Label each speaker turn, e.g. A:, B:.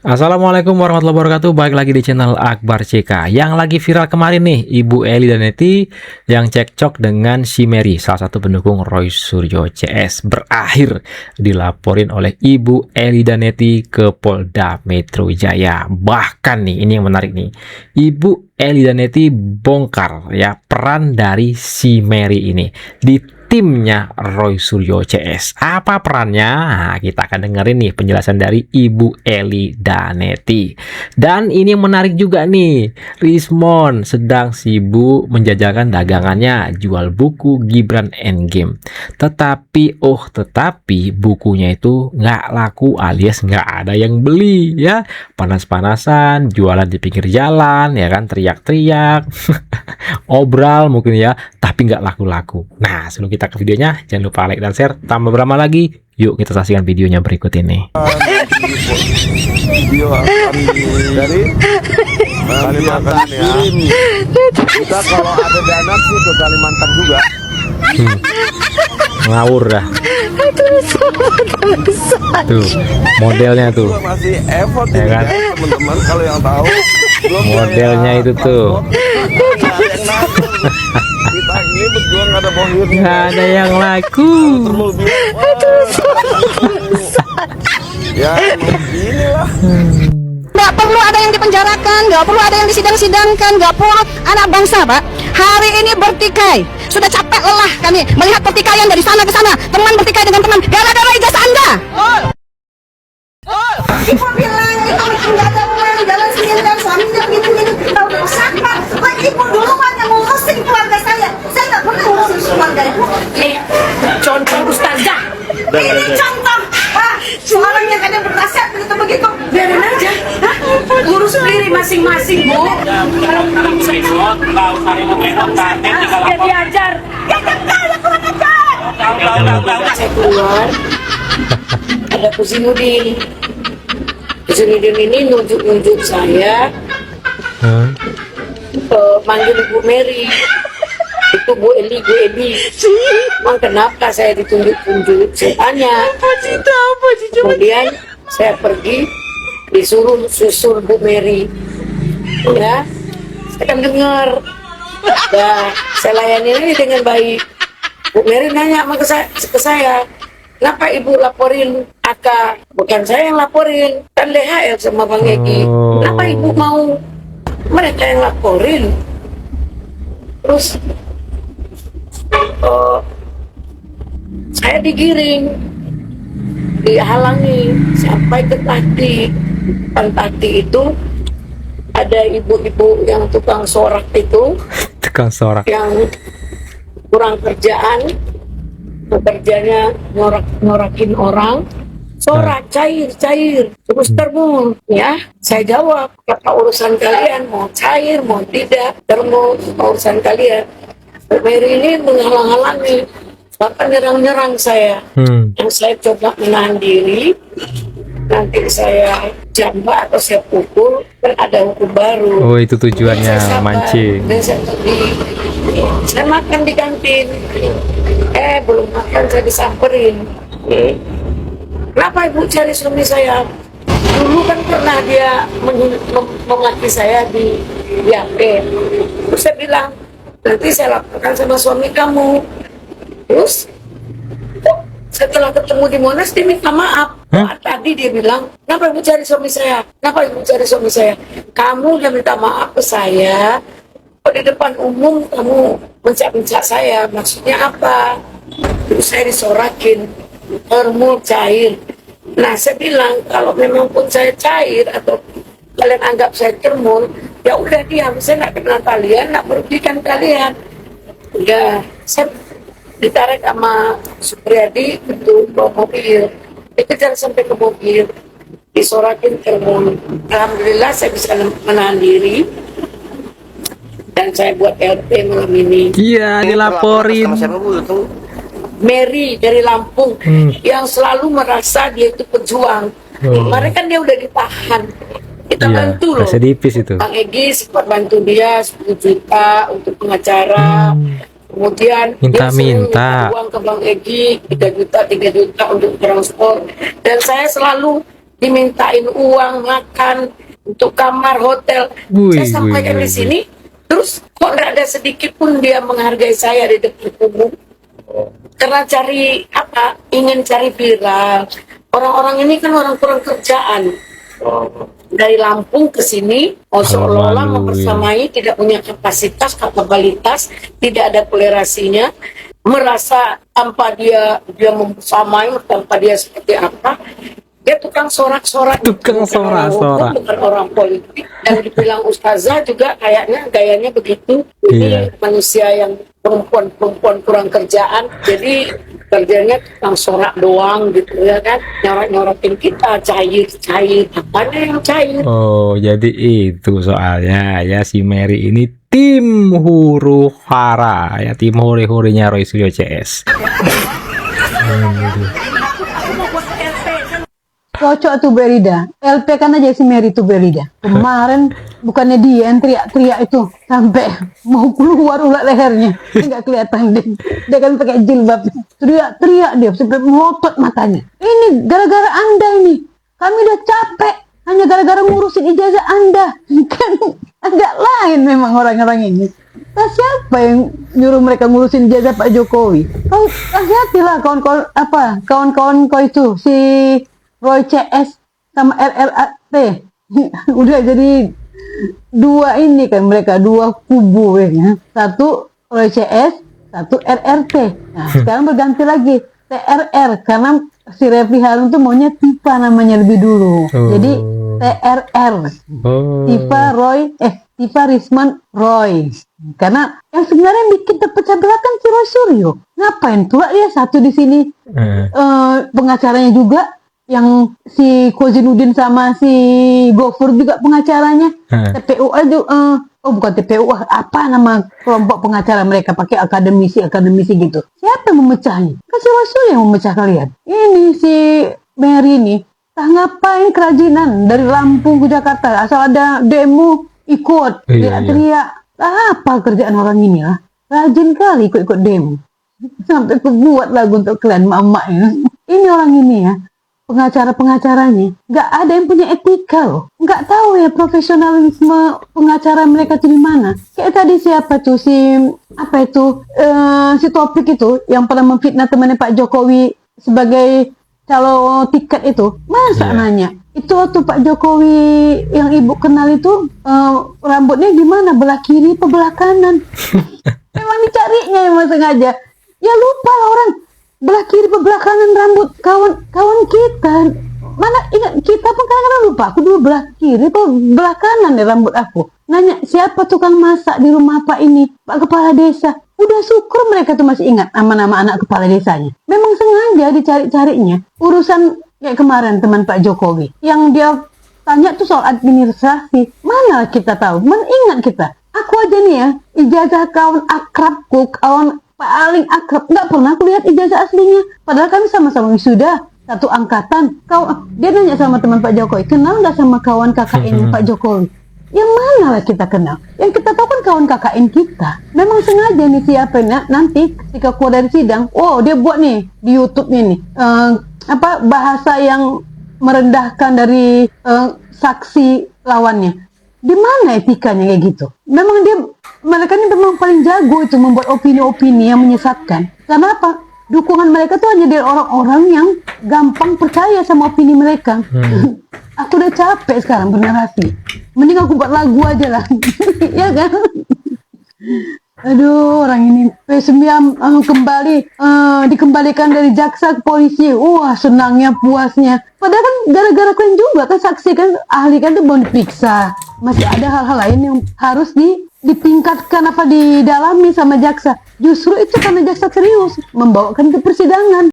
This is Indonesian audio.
A: Assalamualaikum warahmatullahi wabarakatuh. Balik lagi di channel Akbar CK. Yang lagi viral kemarin nih, Ibu Eli dan Neti yang cekcok dengan si Mary, salah satu pendukung Roy Suryo CS, berakhir dilaporin oleh Ibu Eli dan Neti ke Polda Metro Jaya. Bahkan nih, ini yang menarik nih, Ibu Eli dan Neti bongkar ya peran dari si Mary ini di timnya Roy Suryo CS. Apa perannya? Nah, kita akan dengerin nih penjelasan dari Ibu Eli Daneti. Dan ini yang menarik juga nih, Rismon sedang sibuk menjajakan dagangannya, jual buku Gibran Endgame. Tetapi bukunya itu nggak laku alias nggak ada yang beli ya. Panas-panasan, jualan di pinggir jalan ya kan, teriak-teriak. Obral mungkin ya, tapi nggak laku-laku. Nah, sebelum kita ke videonya, jangan lupa like dan share. Tambah berapa lagi? Yuk kita saksikan videonya berikut ini.
B: Video akan dari Kalimantan ya. Kita kalau ada dana sih ke Kalimantan juga.
A: Ngawur dah. Tuh, modelnya tuh.
B: Masih effort
A: Ya kan?
B: teman-teman kalau yang tahu.
A: Modelnya itu tuh.
B: Kita ini berdua nggak ada bohir.
A: Nggak ada yang laku.
B: Ya inilah.
C: Nggak perlu ada yang dipenjarakan, nggak perlu ada yang disidang-sidangkan, nggak perlu anak bangsa, Pak. Hari ini bertikai. Sudah capek lelah kami melihat pertikaian dari sana ke sana. Teman bertikai dengan teman. Gara-gara ijazah Anda. Ibu bilang itu nggak ada uang, jalan sendiri dan suaminya begini-begini. Tahu rusak, Pak. Pak, Ibu duluan yang ngurusin keluarga saya. Saya nggak pernah ngurusin keluarga Ibu. Contoh Ustazah. Ini contoh. Pak, seorang yang ada berkasat begitu-begitu. Biarin aja. Hah? Ngurus sendiri masing-masing, Bu. Dia diajar. Ya jangan, kurang ajar. Saya keluar. Ada Kusinudin. Kusinudin ini nunjuk-nunjuk saya. Manggil Ibu Mary. Itu Bu Eli. Emang kenapa saya ditunjuk-tunjuk? Saya tanya. Kemudian saya pergi, disuruh susul Bu Mary. Ya, saya kan dengar. Ya, saya layani ini dengan baik. Bu Mary nanya sama ke saya, kenapa Ibu laporin Aka? Bukan saya yang laporin, kan DHL sama Bang Egi. Kenapa Ibu mau mereka yang laporin? Terus saya digiring, dihalangi sampai ke Tati. Tati itu ada ibu-ibu yang tukang sorak itu,
A: Tukang sorak.
C: yang kurang kerjaan, pekerjanya ngorakin orang, sorak cair terus termul. Ya, saya jawab, apa urusan kalian, mau cair mau tidak termul, urusan kalian. Bu Mary ini menghalang-halangi, bahkan nyerang saya. Yang saya coba menahan diri, nanti saya jambak atau saya pukul, kan ada hukum baru.
A: Oh, itu tujuannya
C: Saya sabar.
A: mancing.
C: Dan saya makan di kantin. Belum makan saya disamperin. Kenapa Ibu cari suami saya? Dulu kan pernah dia memaki saya di HP. Terus saya bilang, nanti saya laporkan sama suami kamu. Terus setelah ketemu di Monas dia minta maaf. Tadi dia bilang, kenapa Ibu cari suami saya? Kenapa Ibu cari suami saya? Kamu udah minta maaf ke saya, kok di depan umum kamu mencak-mencak saya, maksudnya apa? Terus saya disorakin, termul cair. Nah, saya bilang kalau memang pun saya cair atau kalian anggap saya termul, ya udah diam, saya nggak kenal kalian, nggak merugikan kalian. Udah, saya ditarik sama Supriyadi itu bawa mobil, dikejar sampai ke mobil, disorakin termul. Alhamdulillah saya bisa menahan diri dan saya buat LP malam ini.
A: Iya, dilaporin.
C: Mary dari Lampung yang selalu merasa dia itu pejuang. Kemarin kan dia udah ditahan. Kita bantu loh.
A: Residipis itu.
C: Bang Egi sempat bantu dia 10 juta untuk pengacara. Kemudian dia sering minta uang ke Bang Egi 3 juta untuk transport. Dan saya selalu dimintain uang makan untuk kamar hotel.
A: Wih,
C: Saya sampaikan
A: wih,
C: di sini, terus kok nggak ada sedikit pun dia menghargai saya di depan umum. Karena cari apa? Ingin cari viral. Orang-orang ini kan orang kurang kerjaan. Dari Lampung ke sini, seolah-olah
A: Malu,
C: mempersamai, tidak punya kapabilitas, tidak ada toleransinya, merasa tanpa dia mempersamai, tanpa dia seperti apa, dia tukang sorak-sorak,
A: Tukang
C: bukan orang
A: sorak-sorak.
C: hukum, bukan orang politik, dan dibilang ustazah juga kayaknya gayanya begitu. Ini
A: Iya.
C: manusia yang perempuan kurang kerjaan, jadi kerjanya tukang sorak doang gitu ya kan, nyorak-nyorokin kita, cair, apanya yang cair?
A: Oh, jadi itu soalnya ya, si Mary ini tim huru hara ya, tim hore-horenya Roy Suryo CS.
D: Cocok tuh Berida. LP kan aja si Mary tuh Berida. Kemarin bukannya dia yang teriak-teriak itu sampai mau keluar ulat lehernya. Nggak kelihatan deh. Dia kan pakai jilbab. Teriak-teriak dia sampai melotot matanya. Ini gara-gara Anda ini. Kami udah capek. Hanya gara-gara ngurusin ijazah Anda. Kan agak lain memang orang-orang ini. Nah, siapa yang nyuruh mereka ngurusin ijazah Pak Jokowi? Kau hati-hatilah kawan-kawan kau itu si Roy CS sama RRT. Udah jadi dua ini kan mereka, dua kubu ya. Satu Roy CS, satu RRT. Nah, sekarang berganti lagi TRR karena si Refli Harun tuh maunya Tifa namanya lebih dulu. Jadi TRR.
A: Oh.
D: Tifa Risman Roy. Karena yang sebenarnya bikin terpecah belah kan si Roy Suryo. Ngapain pula dia satu di sini? Pengacaranya juga yang si Kozinudin sama si Gofur juga pengacaranya. TPU aja bukan TPU, apa nama kelompok pengacara mereka, pakai akademisi gitu. Siapa yang memecahnya? Kan si Roy Suryo yang memecah kalian. Ini si Mary ini tak ngapain kerajinan dari Lampung ke Jakarta, asal ada demo ikut teriak-teriak. Apa kerjaan orang ini lah? Rajin kali ikut-ikut demo. Sampai buat lagu untuk kalian mak-mak ya. Ini orang ini ya, pengacara-pengacaranya nggak ada yang punya etika loh. Nggak tahu ya profesionalisme pengacara mereka tuh di mana. Kayak tadi siapa tuh si Topik itu yang pernah memfitnah temannya Pak Jokowi sebagai calon tiket itu. Masa nanya itu waktu Pak Jokowi yang ibu kenal itu rambutnya gimana, belah kiri atau belah kanan? Memang dicarinya emang sengaja. Ya lupa lah orang belah kiri atau belah kanan rambut kawan kita. Mana ingat, kita pun kadang-kadang lupa. Aku dulu belah kiri atau belah kanan ya rambut aku. Nanya siapa tukang masak di rumah Pak ini, Pak Kepala Desa. Udah syukur mereka tuh masih ingat nama-nama anak kepala desanya. Memang sengaja dicari-carinya. Urusan kayak kemarin teman Pak Jokowi yang dia tanya tuh soal administrasi. Mana kita tahu, mana ingat kita. Aku aja nih ya, ijazah kawan akrabku, kawan paling akrab, nggak pernah aku lihat ijazah aslinya. Padahal kami sama-sama wisuda, satu angkatan. Dia nanya sama teman Pak Jokowi, kenal nggak sama kawan KKN Pak Jokowi? Yang mana lah kita kenal? Yang kita tahu kan kawan KKN kita. Memang sengaja nih siapa nanti ketika keluar dari sidang, dia buat nih di YouTube nih bahasa yang merendahkan dari saksi lawannya. Di mana etikanya kayak gitu? Mereka ini memang paling jago itu membuat opini-opini yang menyesatkan. Karena apa? Dukungan mereka tuh hanya dari orang-orang yang gampang percaya sama opini mereka. Aku udah capek sekarang bernarasi. Mending aku buat lagu aja lah. Ya kan? Aduh, orang ini P9 dikembalikan dari jaksa ke polisi. Wah, senangnya puasnya. Padahal kan gara-gara kalian juga kan saksi kan ahli kan tuh belum diperiksa. Masih ada hal-hal lain yang harus ditingkatkan didalami sama jaksa. Justru itu karena jaksa serius membawakan ke persidangan.